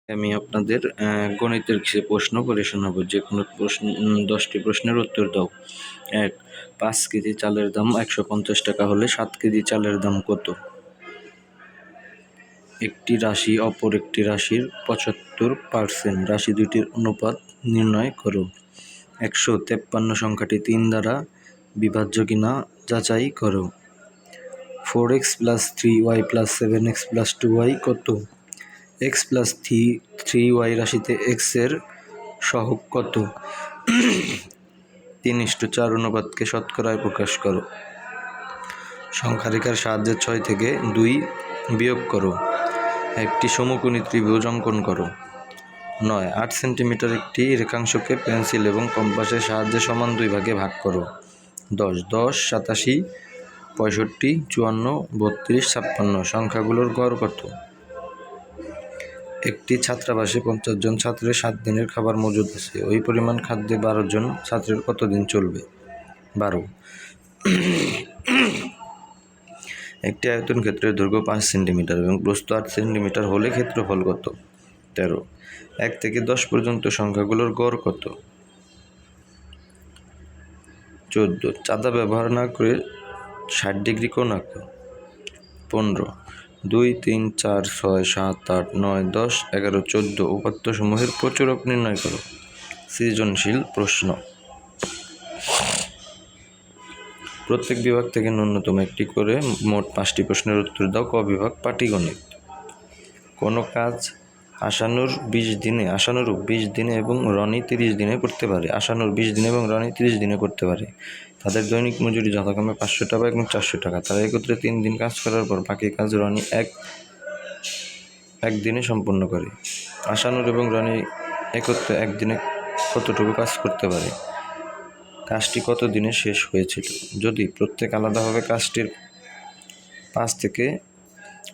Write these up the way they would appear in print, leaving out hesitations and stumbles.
আমি আপনাদের গণিতের কিছু প্রশ্ন করে শোনাবো। যে কোনো প্রশ্ন 10টি প্রশ্নের উত্তর দাও। 1. 5 কেজি চালের দাম 150 টাকা হলে 7 কেজি চালের দাম কত? একটি রাশি অপর একটি রাশির 75%। রাশি দুটির অনুপাত নির্ণয় করো। 153 সংখ্যাটি 3 দ্বারা বিভাজ্য কিনা যাচাই করো। 4x + 3y + 7x + 2y কত? x + 3y রাশিতে x এর সহগ কত? 3:4 অনুপাতকে শতকরায় প্রকাশ করো। সংখ্যা রেখার সাহায্যে 6 থেকে 2 বিয়োগ করো। একটি সমকোণী ত্রিভুজ অঙ্কন করো। 9. 8 সেন্টিমিটার একটি রেখাংশকে পেন্সিল এবং কম্পাসের সাহায্যে সমান 2 ভাগে ভাগ করো। 10, 87, 65, 54, 32, 56 সংখ্যাগুলোর গড় কত? একটি ছাত্রাবাসে 50 জন ছাত্রের 7 দিনের খাবার মজুদ আছে। ওই পরিমাণ খাদ্যে 12 জন ছাত্রের কত দিন চলবে? 12। একটি আয়তন ক্ষেত্রের দৈর্ঘ্য 5 সেন্টিমিটার এবং প্রস্থ 8 সেন্টিমিটার হলে ক্ষেত্রফল কত? 13। 1 থেকে 10 পর্যন্ত সংখ্যাগুলোর গড় কত? 14। চাঁদা ব্যবহার না করে 60 ডিগ্রি কোণ আঁকো। 15। 2, 3, 4, 6, 7, 8, 9, 10, 11, 14 উপাত্তসমূহের প্রচুরক নির্ণয় করো। সৃজনশীল প্রশ্ন। প্রত্যেক বিভাগ থেকে ন্যূনতম একটি করে মোট 5টি প্রশ্নের উত্তর দাও। ক বিভাগ পাটিগণিত। কোনো কাজ আশানুর 20 দিনে এবং রনি 30 দিনে করতে পারে। আশানুর 20 দিনে এবং রনি 30 দিনে করতে পারে। তাদের দৈনিক মজুরি যথাক্রমে 500 টাকা এবং 400 টাকা। তারা একত্রে 3 দিন কাজ করার পর বাকি কাজ রনি এক দিনে সম্পন্ন করে। আশানুর এবং রনি একত্রে একদিনে কতটুকু কাজ করতে পারে? কাজটি কত দিনে শেষ হয়েছিল? যদি প্রত্যেক আলাদাভাবে কাজটির 5 থেকে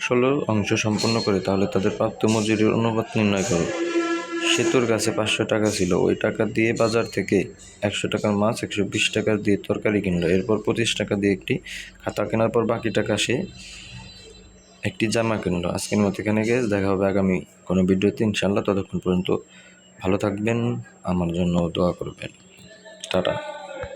16 অংশ সম্পন্ন করে তাহলে তাদের প্রাপ্ত মজুরির অনুপাত নির্ণয় করো। সেতুর কাছে 500 টাকা ছিল। ওই টাকা দিয়ে বাজার থেকে 100 টাকার মাছ 120 টাকা দিয়ে তরকারি কিনলো। এরপর 25 টাকা দিয়ে একটি খাতা কেনার পর বাকি টাকা সে একটি জামা কিনলো। আজকের মতো এখানে গিয়ে দেখা হবে আগামী কোনো ভিডিওতে ইনশাআল্লাহ। ততক্ষণ পর্যন্ত ভালো থাকবেন, আমার জন্য দোয়া করবেন। টাটা।